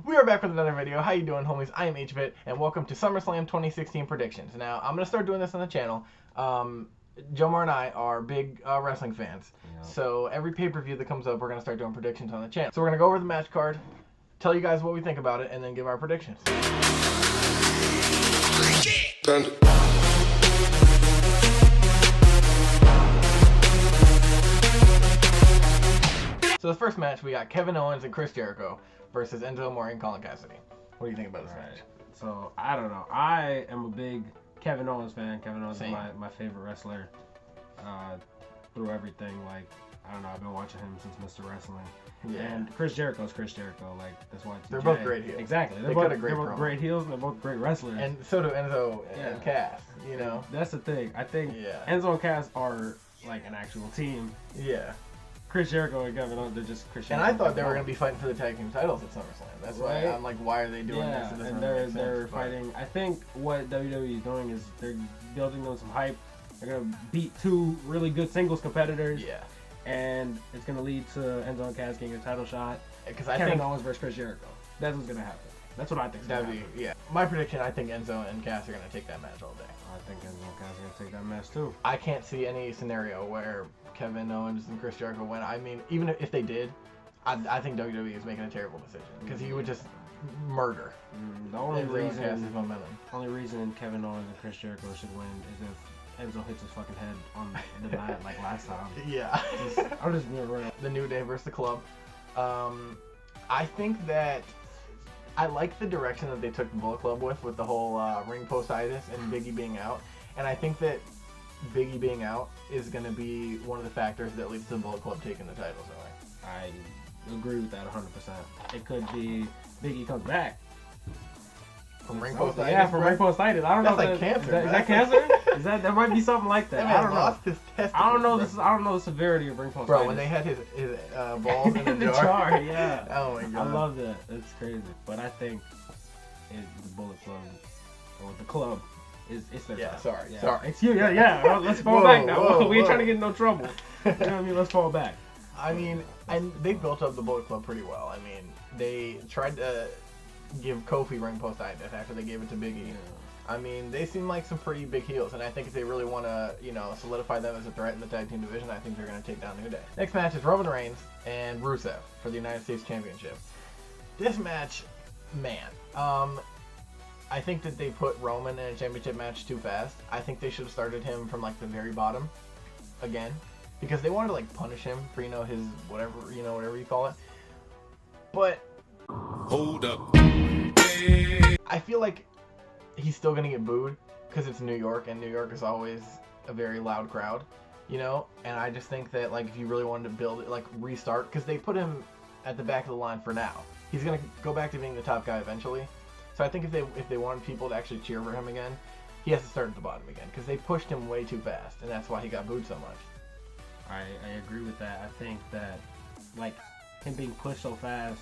We are back with another video. How you doing, homies? I am HBit, and welcome to SummerSlam 2016 predictions. Now, I'm going to start doing this on the channel. Jomar and I are big wrestling fans, so every pay-per-view that comes up, we're going to start doing predictions on the channel. So we're going to go over the match card, tell you guys what we think about it, and then give our predictions. So the first match, we got Kevin Owens and Chris Jericho versus Enzo Amore and Colin Cassidy. What do you think about this match? So, I don't know. I am a big Kevin Owens fan. Kevin Owens is my favorite wrestler through everything. Like, I don't know. I've been watching him since Mr. Wrestling. Yeah. And Chris Jericho is Chris Jericho. Like, that's why they're both great heels. Exactly. They're both great heels, and they're both great wrestlers. And so do Enzo and Cass, you know? That's the thing. I think Enzo and Cass are, like, an actual team. Yeah. Chris Jericho and Kevin Owens, they're just Chris Jericho. And I thought they were going to be fighting for the tag team titles at SummerSlam. That's why I'm like, why are they doing this? Yeah, and they're fighting. I think what WWE is doing is they're building them some hype. They're going to beat two really good singles competitors. Yeah. And it's going to lead to Enzo and Cass getting a title shot. Because Kevin Owens versus Chris Jericho. That's what's going to happen. That's what I think. Yeah. My prediction, I think Enzo and Cass are going to take that match all day. I think Enzo and Cass are going to take that match too. I can't see any scenario where Kevin Owens and Chris Jericho win. I mean, even if they did, I think WWE is making a terrible decision because he would just murder. The only reason Kevin Owens and Chris Jericho should win is if Enzo hits his fucking head on the mat like last time. Yeah. I'm just being real. The New Day versus the Club. I think that I like the direction that they took the Bullet Club with the whole ring postitis and Biggie being out. And I think that Biggie being out is going to be one of the factors that leads to the Bullet Club taking the titles away. I agree with that 100%. It could be Biggie comes back. From ring postitis? Yeah, from ring postitis. I don't know. That's like cancer. Is that cancer? That might be something like that. I don't know. I don't know the severity of ring postitis. Bro, when they had his balls in the jar. Yeah. Oh my god. I love that. It's crazy. But I think the Bullet Club or the club. It's their time. Sorry. Excuse me. Yeah. Let's fall back now. We ain't trying to get in no trouble. You know what I mean? Let's fall back. I mean, and they built up the Bullet Club pretty well. I mean, they tried to give Kofi ring postitis after they gave it to Biggie. Yeah. I mean, they seem like some pretty big heels, and I think if they really want to, solidify them as a threat in the tag team division, I think they're going to take down New Day. Next match is Roman Reigns and Rusev for the United States Championship. This match, man, I think that they put Roman in a championship match too fast. I think they should have started him from like the very bottom again, because they wanted to like punish him for his whatever you call it. But hold up, I feel like he's still gonna get booed because it's New York, and New York is always a very loud crowd, And I just think that like if you really wanted to build it, like restart, because they put him at the back of the line for now. He's gonna go back to being the top guy eventually. So I think if they wanted people to actually cheer for him again, he has to start at the bottom again because they pushed him way too fast, and that's why he got booed so much. I agree with that. I think that like him being pushed so fast.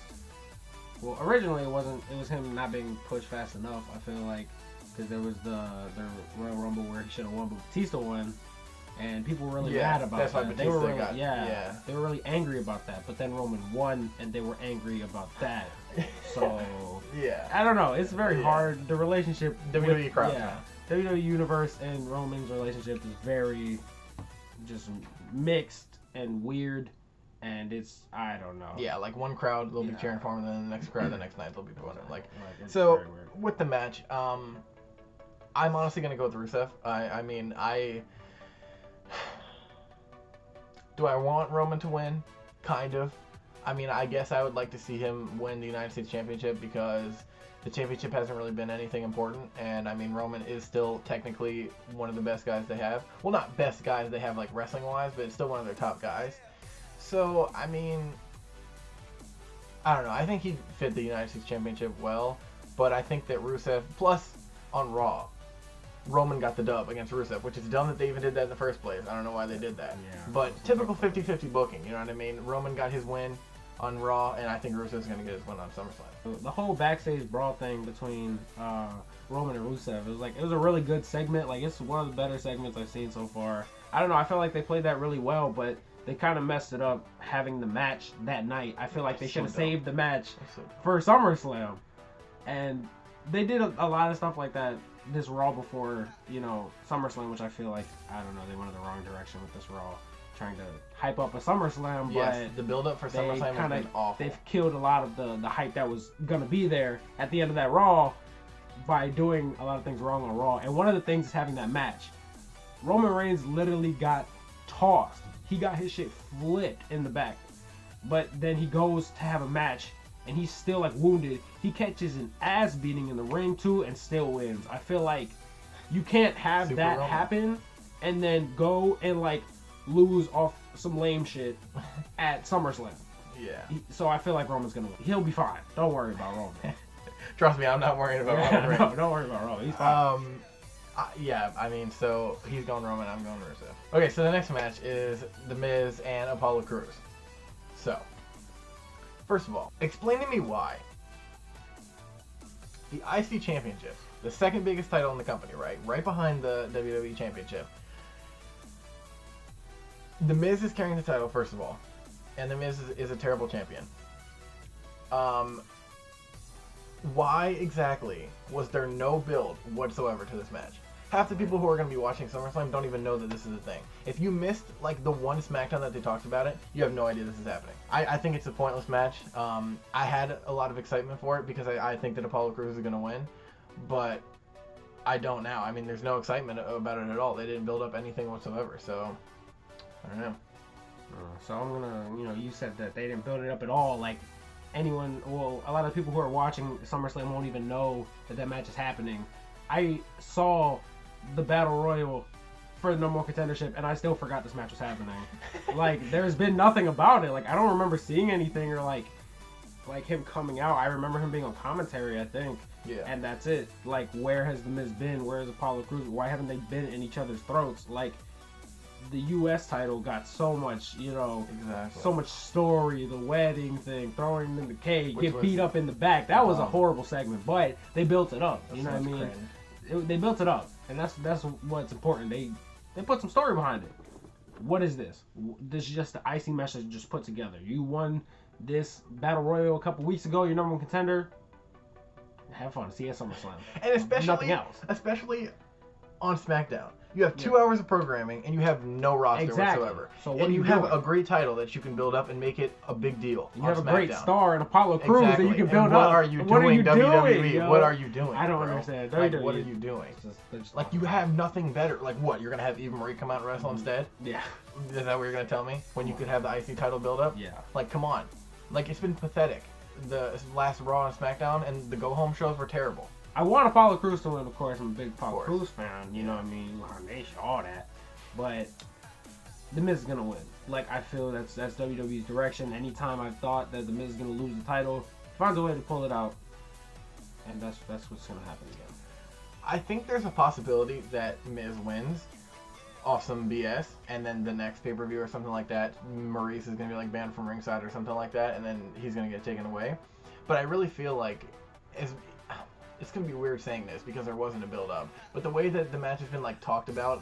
Well, originally it was him not being pushed fast enough. I feel like because there was the Royal Rumble where he should have won, but Batista won, and people were really mad about that's that. Why They were really, yeah, they were really angry about that. But then Roman won, and they were angry about that. So yeah, I don't know. It's very hard. The relationship WWE crowd. WWE Universe and Roman's relationship is very just mixed and weird, and I don't know. Yeah, like one crowd they'll be cheering for him, and then the next crowd the next night they'll be booing him. So with the match, I'm honestly gonna go with Rusev. I mean, do I want Roman to win? Kind of. I mean, I guess I would like to see him win the United States Championship because the championship hasn't really been anything important, and I mean, Roman is still technically one of the best guys they have. Well, not best guys they have like wrestling-wise, but it's still one of their top guys. So, I mean, I don't know. I think he'd fit the United States Championship well, but I think that Rusev, plus on Raw, Roman got the dub against Rusev, which is dumb that they even did that in the first place. I don't know why they did that. Yeah, but typical 50-50 booking, you know what I mean? Roman got his win on Raw, and I think Rusev's going to get his win on SummerSlam. The whole backstage brawl thing between Roman and Rusev, it was a really good segment. Like, it's one of the better segments I've seen so far. I don't know, I felt like they played that really well, but they kind of messed it up having the match that night. I feel like they should have So saved the match So, for SummerSlam. And they did a lot of stuff like that this Raw before, you know, SummerSlam, which I feel like, I don't know, they went in the wrong direction with this Raw, trying to hype up a SummerSlam, yes, but the build-up for SummerSlam has been awful. they've killed a lot of the hype that was going to be there at the end of that Raw by doing a lot of things wrong on Raw. And one of the things is having that match. Roman Reigns literally got tossed. He got his shit flipped in the back. But then he goes to have a match, and he's still like wounded. He catches an ass beating in the ring too and still wins. I feel like you can't have Super that Roman. happen and then go and like lose off some lame shit at SummerSlam. Yeah. So I feel like Roman's gonna win. He'll be fine. Don't worry about Roman. Trust me, I'm not worried about Roman Yeah, Reigns. no, don't worry about Roman. He's fine. Yeah, I mean, so he's going Roman, I'm going Rusev. Okay, so the next match is The Miz and Apollo Crews. So, first of all, explain to me why the IC Championship, the second biggest title in the company, right behind the WWE Championship, The Miz is carrying the title, first of all, and The Miz is a terrible champion. Why exactly was there no build whatsoever to this match? Half the people who are going to be watching SummerSlam don't even know that this is a thing. If you missed like the one SmackDown that they talked about it, you have no idea this is happening. I think it's a pointless match. I had a lot of excitement for it because I think that Apollo Crews is going to win, but I don't now. I mean, there's no excitement about it at all. They didn't build up anything whatsoever, so I don't know. So I'm gonna, you said that they didn't build it up at all. Like anyone, well, a lot of people who are watching SummerSlam won't even know that match is happening. I saw the Battle Royal for the number one contendership, and I still forgot this match was happening. Like, there's been nothing about it. Like, I don't remember seeing anything or like him coming out. I remember him being on commentary, I think. Yeah. And that's it. Like, where has The Miz been? Where is Apollo Crews? Why haven't they been in each other's throats? Like, the U.S. title got so much, Exactly. so much story, the wedding thing, throwing him in the cage, Which get was beat up in the back. That was a dumb. horrible segment, but they built it up. That's You know what I so mean? cringe. They built it up, and that's what's important. They put some story behind it. What is this? This is just the IC match that you just put together. You won this Battle Royal a couple weeks ago. You're number one contender. Have fun. See you at SummerSlam. And especially, Nothing else. Especially on SmackDown. You have 2 hours of programming and you have no roster Exactly. whatsoever. So what and are you you have doing? a great title that you can build up and make it a big deal. You on have a great SmackDown. star in Apollo Crews Exactly. that you can And build what up. are you What are doing, you WWE? doing, yo? What are you doing? I don't bro? understand. Like, WWE. what are you doing? They're just Like, you have nothing better. Like, what? You're going to have Eva Marie come out and wrestle instead? Yeah. Is that what you're going to tell me? When you could have the IC title build up? Yeah. Like, come on. Like, it's been pathetic. The last Raw and SmackDown and the go-home shows were terrible. I want Apollo Crews to win, of course. I'm a big Apollo course. Crews fan. You know what I mean? Nation, all that. But The Miz is gonna win. Like, I feel that's WWE's direction. Anytime I thought that The Miz is gonna lose the title, he finds a way to pull it out, and that's what's gonna happen again. I think there's a possibility that Miz wins off some BS, and then the next pay-per-view or something like that, Maurice is gonna be like banned from ringside or something like that, and then he's gonna get taken away. But I really feel like it's gonna be weird saying this because there wasn't a build-up, but the way that the match has been like talked about,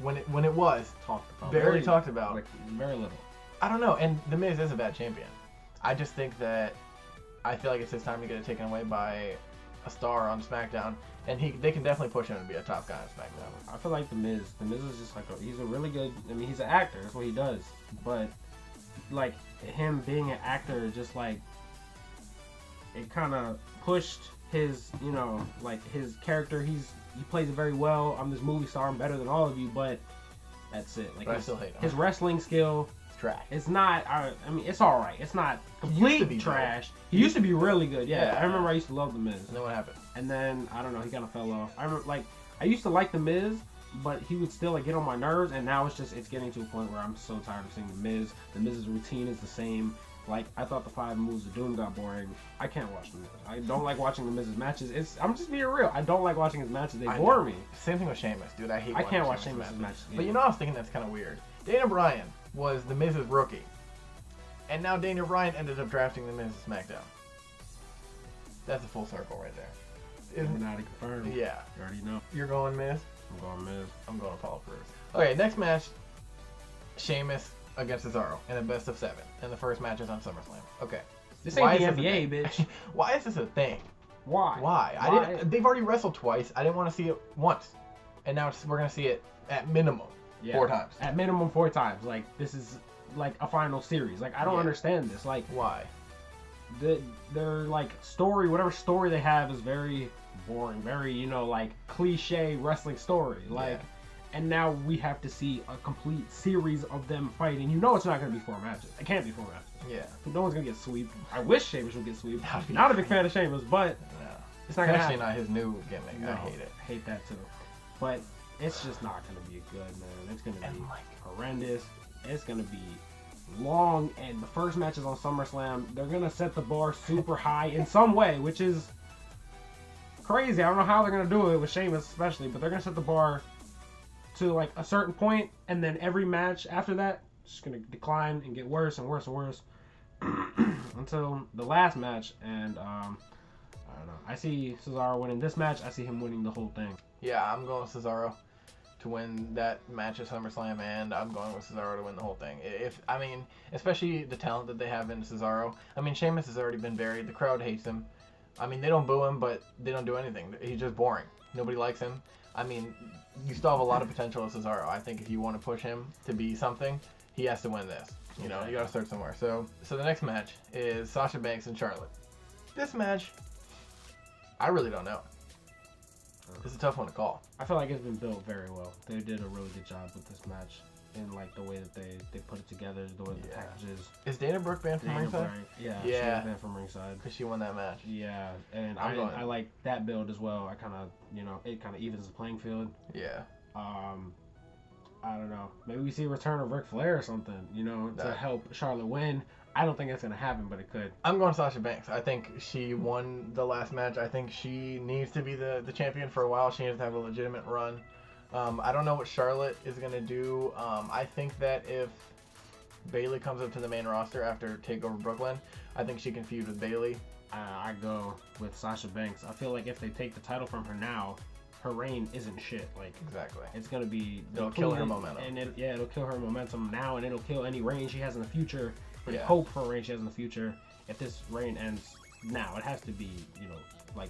when it was Talked about. barely talked about, Like, very little. I don't know. And The Miz is a bad champion. I just think that I feel like it's his time to get it taken away by a star on SmackDown, and they can definitely push him to be a top guy on SmackDown. I feel like The Miz is just like he's a really good. I mean, he's an actor. That's what he does. But like him being an actor, just like it kind of pushed his, like his character. He plays it very well. I'm this movie star. I'm better than all of you. But that's it. Like But I still hate him. his wrestling skill. It's trash. It's not. I mean, it's all right. It's not He used to complete be trash. He used to be really good. Yeah, Yeah. I remember I used to love The Miz. And then what happened? And then I don't know, he kind of fell off. I remember, like, I used to like The Miz, but he would still like get on my nerves, and now it's getting to a point where I'm so tired of seeing The Miz. The Miz's routine is the same. Like, I thought the 5 moves of Doom got boring. I can't watch The Miz. I don't like watching The Miz's matches. I'm just being real. I don't like watching his matches. They bore me. Same thing with Sheamus, dude. I hate. I can't watch watching Sheamus's matches. But I was thinking that's kind of weird. Dana Bryan was The Miz's rookie, and now Dana Bryan ended up drafting The Miz to SmackDown. That's a full circle right there. Illuminati confirmed. Yeah. You already know. You're going Miz. I'm going Miz. I'm going Apollo Crews. Okay, next match. Sheamus against Cesaro in a best of 7, and the first match is on SummerSlam. Okay. This Why ain't is the this a NBA, thing? bitch. Why is this a thing? Why? Why? They've already wrestled twice. I didn't want to see it once, and now we're gonna see it at minimum 4 times. At minimum 4 times. Like, this is like a final series. Like, I don't understand this. Like, why? Their like story, whatever story they have, is very boring, very, you know, like cliche wrestling story. Like, and now we have to see a complete series of them fighting. You know, it's not gonna be 4 matches. It can't be 4 matches. Yeah. No one's gonna get sweep. I wish Sheamus would get sweep. Not a big fan of Sheamus, but it's not gonna happen. Especially not his new gimmick. No, I hate it. Hate that too. But it's just not gonna be good, man. It's gonna be horrendous. It's gonna be long, and the first match is on SummerSlam. They're gonna set the bar super high in some way, which is crazy. I don't know how they're gonna do it with Sheamus especially, but they're gonna set the bar to like a certain point, and then every match after that is just gonna decline and get worse and worse and worse until the last match. And I don't know. I see Cesaro winning this match. I see him winning the whole thing. Yeah, I'm going with Cesaro to win that match at SummerSlam, and I'm going with Cesaro to win the whole thing. I mean, especially the talent that they have in Cesaro. I mean, Sheamus has already been buried. The crowd hates him. I mean, they don't boo him, but they don't do anything. He's just boring. Nobody likes him. I mean, you still have a lot of potential with Cesaro. I think if you want to push him to be something, he has to win this. You know, you got to start somewhere. So the next match is Sasha Banks and Charlotte. This match, I really don't know. It's a tough one to call. I feel like it's been built very well. They did a really good job with this match, in like the way that they put it together, the way the packages. Is Dana Brooke banned from ringside? Yeah, she was banned from ringside because she won that match. Yeah, and I like that build as well. I kind of, you know, it kind of evens the playing field. Yeah. I don't know. Maybe we see a return of Ric Flair or something, you know, to help Charlotte win. I don't think that's going to happen, but it could. I'm going Sasha Banks. I think she won the last match. I think she needs to be the champion for a while. She needs to have a legitimate run. I don't know what Charlotte is going to do. I think that if Bayley comes up to the main roster after TakeOver Brooklyn, I think she can feud with Bayley. I go with Sasha Banks. I feel like if they take the title from her now, her reign isn't shit. Like, exactly. It's going to be... It'll kill her momentum. And it'll kill her momentum now, and it'll kill any reign she has in the future. And hope for a reign she has in the future. If this reign ends now, it has to be, you know, like,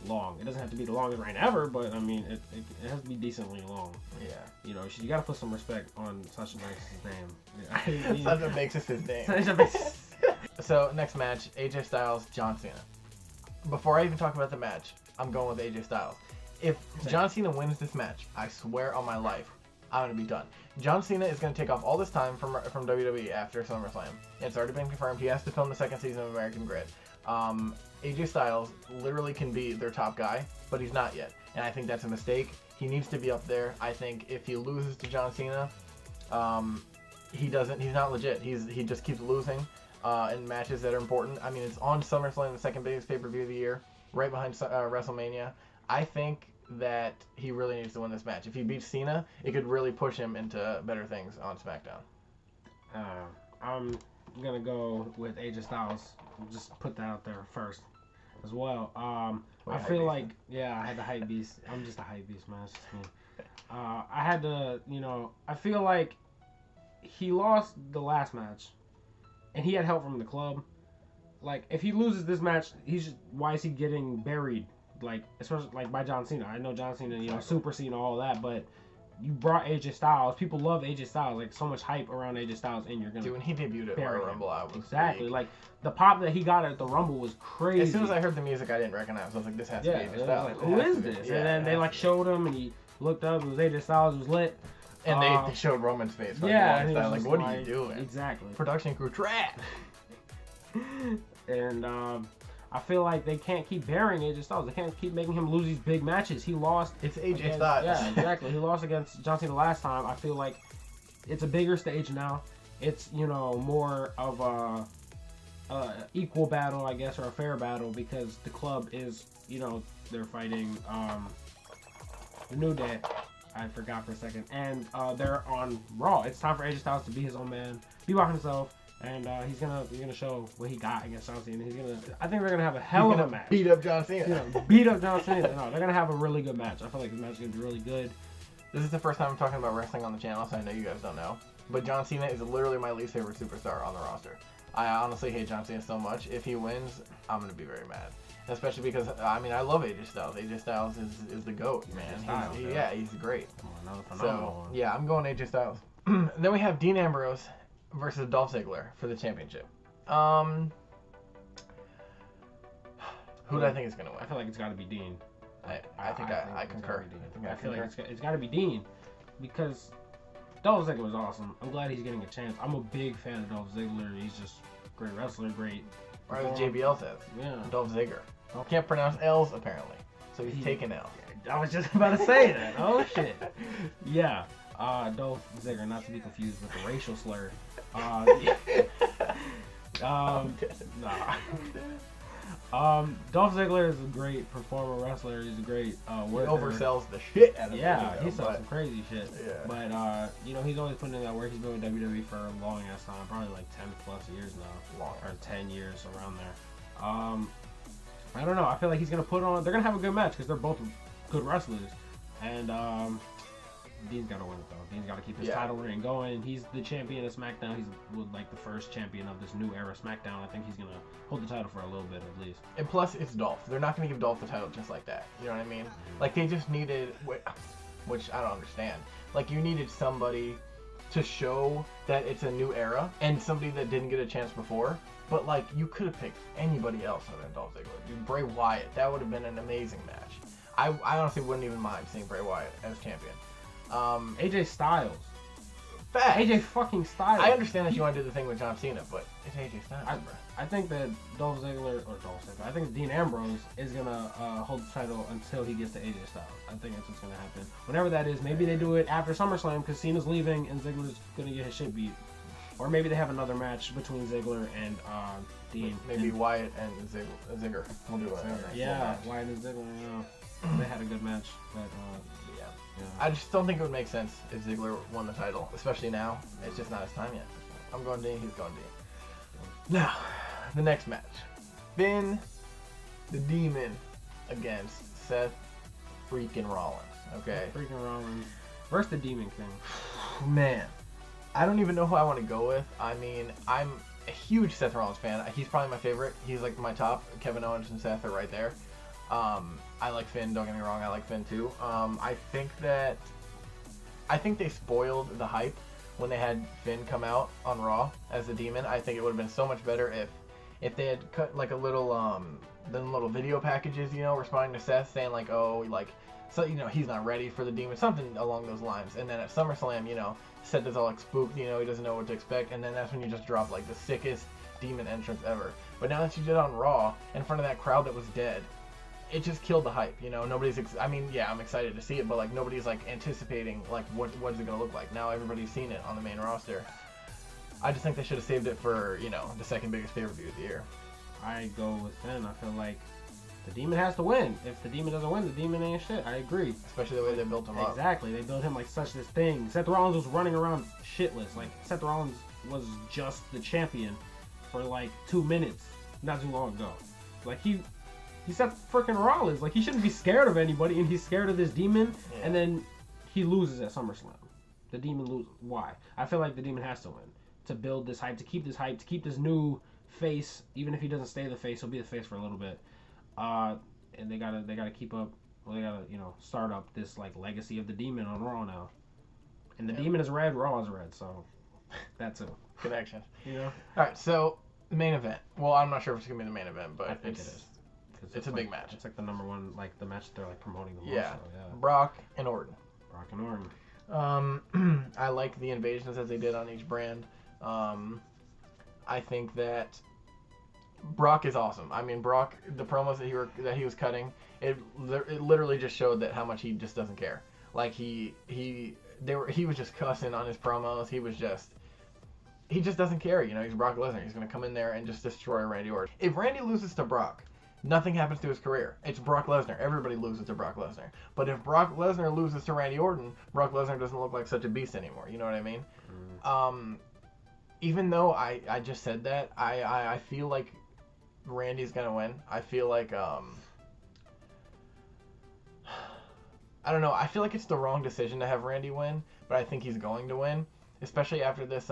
long. It doesn't have to be the longest reign ever, but I mean, it has to be decently long. Yeah. You know, you got to put some respect on Sasha Banks' name. Sasha Banks is his name. So next match, AJ Styles, John Cena. Before I even talk about the match, I'm going with AJ Styles. If John Cena wins this match, I swear on my life, I'm going to be done. John Cena is going to take off all this time from WWE after SummerSlam. It's already been confirmed. He has to film the second season of American Grid. AJ Styles literally can be their top guy, but he's not yet. And I think that's a mistake. He needs to be up there. I think if he loses to John Cena, he's not legit. He just keeps losing in matches that are important. I mean, it's on SummerSlam, the second biggest pay-per-view of the year, right behind WrestleMania. I think that he really needs to win this match. If he beats Cena, it could really push him into better things on SmackDown. I'm gonna go with AJ Styles. Just put that out there first, as well. I feel like, I had the hype beast. I'm just a hype beast, man. It's just me. I had to, you know, I feel like he lost the last match, and he had help from the club. Like, if he loses this match, why is he getting buried? Like, especially like by John Cena. I know John Cena, you know, Super Cena, all that, but you brought AJ Styles. People love AJ Styles. Like, so much hype around AJ Styles, and you're gonna. Dude, when he debuted at Royal Rumble, I was exactly weak. Like the pop that he got at the Rumble was crazy. As soon as I heard the music, I didn't recognize. I was like, this has to be AJ Styles. Like, who is this? And then they like showed him, and he looked up. It was AJ Styles. It was lit. And they showed Roman's face. Like, like, what are you doing? Exactly. Production crew trash. And I feel like they can't keep burying AJ Styles. They can't keep making him lose these big matches. He lost. It's AJ Styles. Yeah, exactly. He lost against John Cena last time. I feel like it's a bigger stage now. It's, you know, more of a equal battle, I guess, or a fair battle, because the club is, you know, they're fighting the New Day. I forgot for a second. And they're on Raw. It's time for AJ Styles to be his own man, be by himself. And he's gonna show what he got against John Cena. I think they're gonna have a hell of a match. Beat up John Cena. You know, beat up John Cena. No, they're gonna have a really good match. I feel like this match is gonna be really good. This is the first time I'm talking about wrestling on the channel, so I know you guys don't know. but John Cena is literally my least favorite superstar on the roster. I honestly hate John Cena so much. If he wins, I'm gonna be very mad. Especially because I love AJ Styles. AJ Styles is the GOAT, man. He's great. So yeah, I'm going AJ Styles. Then we have Dean Ambrose versus Dolph Ziggler for the championship. Who do I think is gonna win? I feel like it's got to be Dean. I think I concur. I feel like it's got to be Dean because Dolph Ziggler was awesome. I'm glad he's getting a chance. I'm a big fan of Dolph Ziggler. He's just a great wrestler, great. Or as JBL says, Dolph Ziggler. Can't pronounce L's apparently, so he's taking L's. I was just about to say that. Oh shit. Yeah. Dolph Ziggler, not to be confused with the racial slur. Dolph Ziggler is a great performer, wrestler. He's a great worker. He oversells the shit out of he sells some crazy shit. Yeah. But he's always putting in that work. He's been with WWE for a long ass time, probably like 10 plus years now, or 10 years around there. I don't know. I feel like he's gonna put on. They're gonna have a good match because they're both good wrestlers, and Dean's gotta win it though. Dean's gotta keep his title reign going. He's the champion of SmackDown. He's like the first champion of this new era SmackDown. I think he's gonna hold the title for a little bit at least. And plus, it's Dolph. They're not gonna give Dolph the title just like that. You know what I mean? Like they just needed, which I don't understand. Like you needed somebody to show that it's a new era and somebody that didn't get a chance before. But like you could have picked anybody else other than Dolph Ziggler. Dude, Bray Wyatt. That would have been an amazing match. I honestly wouldn't even mind seeing Bray Wyatt as champion. AJ Styles. Fact. AJ fucking Styles. I understand that you want to do the thing with John Cena, but it's AJ Styles, bro. I think that I think Dean Ambrose is gonna hold the title until he gets to AJ Styles. I think that's what's gonna happen. Whenever that is, maybe they do it after SummerSlam because Cena's leaving and Ziggler's gonna get his shit beat. Or maybe they have another match between Ziggler and Dean. Maybe Wyatt and Ziggler. We'll do it. Yeah, Wyatt and Ziggler. They had a good match, but yeah. I just don't think it would make sense if Ziggler won the title, especially now. It's just not his time yet. I'm going Dean. He's going Dean. Now, the next match: Finn, the Demon, against Seth freaking Rollins. Okay. Freaking Rollins versus the Demon King. Man. I don't even know who I want to go with. I mean, I'm a huge Seth Rollins fan. He's probably my favorite. He's like my top. Kevin Owens and Seth are right there. I like Finn, don't get me wrong. I like Finn too. I think they spoiled the hype when they had Finn come out on Raw as the Demon. I think it would have been so much better if they had cut like a little little video packages, responding to Seth saying like, oh, like, so he's not ready for the Demon, something along those lines. And then at SummerSlam, Seth is all like spooked, he doesn't know what to expect, and then that's when you just drop like the sickest Demon entrance ever. But now that you did it on Raw in front of that crowd that was dead, it just killed the hype. Nobody's. I'm excited to see it, but like nobody's like anticipating like what's it gonna look like. Now everybody's seen it on the main roster. I just think they should have saved it for the second biggest pay-per-view of the year. I go with Finn. I feel like the Demon has to win. If the Demon doesn't win, the Demon ain't shit. I agree. Especially the way they built him up. Exactly. They built him like such this thing. Seth Rollins was running around shitless. Like Seth Rollins was just the champion for like 2 minutes not too long ago. Like he Seth freaking Rollins. Like he shouldn't be scared of anybody, and he's scared of this Demon. Yeah. And then he loses at SummerSlam. The Demon loses. Why? I feel like the Demon has to win to build this hype, to keep this new face. Even if he doesn't stay the face, he'll be the face for a little bit. And they gotta keep up. Well, they gotta start up this like legacy of the Demon on Raw now. And the Demon is red, Raw is red, so that's it. Connection. All right, so the main event. Well, I'm not sure if it's gonna be the main event, but I think it is. It's a big match. It's like the number one, like the match they're like promoting the most. Yeah. So, yeah. Brock and Orton. I like the invasions as they did on each brand. I think that Brock is awesome. I mean, Brock, the promos that he was cutting, it literally just showed that how much he just doesn't care. Like he was just cussing on his promos. He just doesn't care. He's Brock Lesnar. He's gonna come in there and just destroy Randy Orton. If Randy loses to Brock, nothing happens to his career. It's Brock Lesnar. Everybody loses to Brock Lesnar. But if Brock Lesnar loses to Randy Orton, Brock Lesnar doesn't look like such a beast anymore. You know what I mean? Even though I just said that, I feel like Randy's gonna win. I feel like I don't know. I feel like it's the wrong decision to have Randy win, but I think he's going to win. especially after this,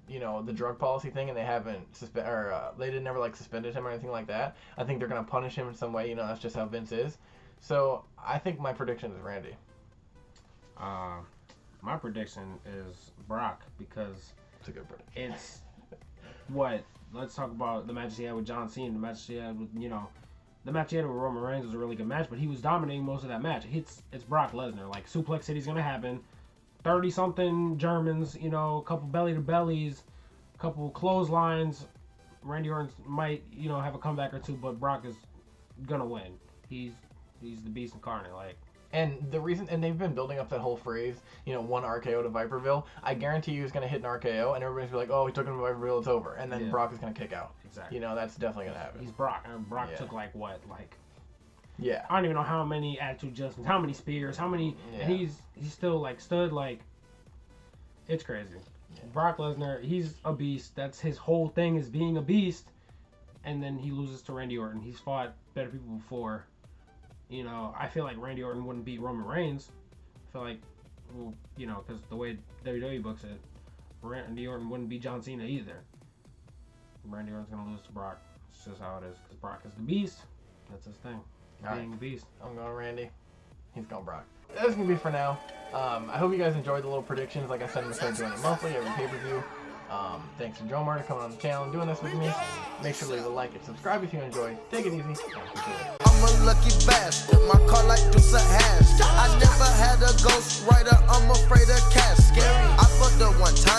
you know, the drug policy thing, and they haven't they didn't never like suspended him or anything like that. I think they're gonna punish him in some way. You know, that's just how Vince is. So I think my prediction is Randy. My prediction is Brock, because It's a good prediction. it's what. Let's talk about the match he had with John Cena. The match he had with, you know, the match he had with Roman Reigns was a really good match, but he was dominating most of that match. It's Brock Lesnar. Like, Suplex City's gonna happen. 30-something Germans, you know, a couple belly-to-bellies, a couple clotheslines. Randy Orton might, you know, have a comeback or two, but Brock is gonna win. He's the beast incarnate. Like, and the reason, and they've been building up that whole phrase, you know, one RKO to Viperville. I guarantee you he's gonna hit an RKO, and everybody's gonna be like, oh, he took him to Viperville, it's over, and then Brock is gonna kick out. Exactly. You know, that's definitely gonna happen. He's Brock, and Brock took like what, like. Yeah. I don't even know how many attitude adjustments, how many spears, how many, and he's still like stood like. It's crazy. Yeah. Brock Lesnar, he's a beast. That's his whole thing, is being a beast. And then he loses to Randy Orton. He's fought better people before. You know, I feel like Randy Orton wouldn't beat Roman Reigns. I feel like, well, you know, because the way WWE books it, Randy Orton wouldn't beat John Cena either. Randy Orton's going to lose to Brock. It's just how it is, because Brock is the beast. That's his thing. Being a beast. I'm going Randy. He's going Brock. That's going to be for now. I hope you guys enjoyed the little predictions. Like I said, I'm going to start doing it monthly, every pay-per-view. Thanks to Joe Martin coming on the channel and doing this with me. Make sure to leave a like and subscribe if you enjoy. Take it easy. I'm a lucky bastard. My car like Deuce a hash. I never had a ghost rider. I'm afraid of cats. Scary. I fucked her one time.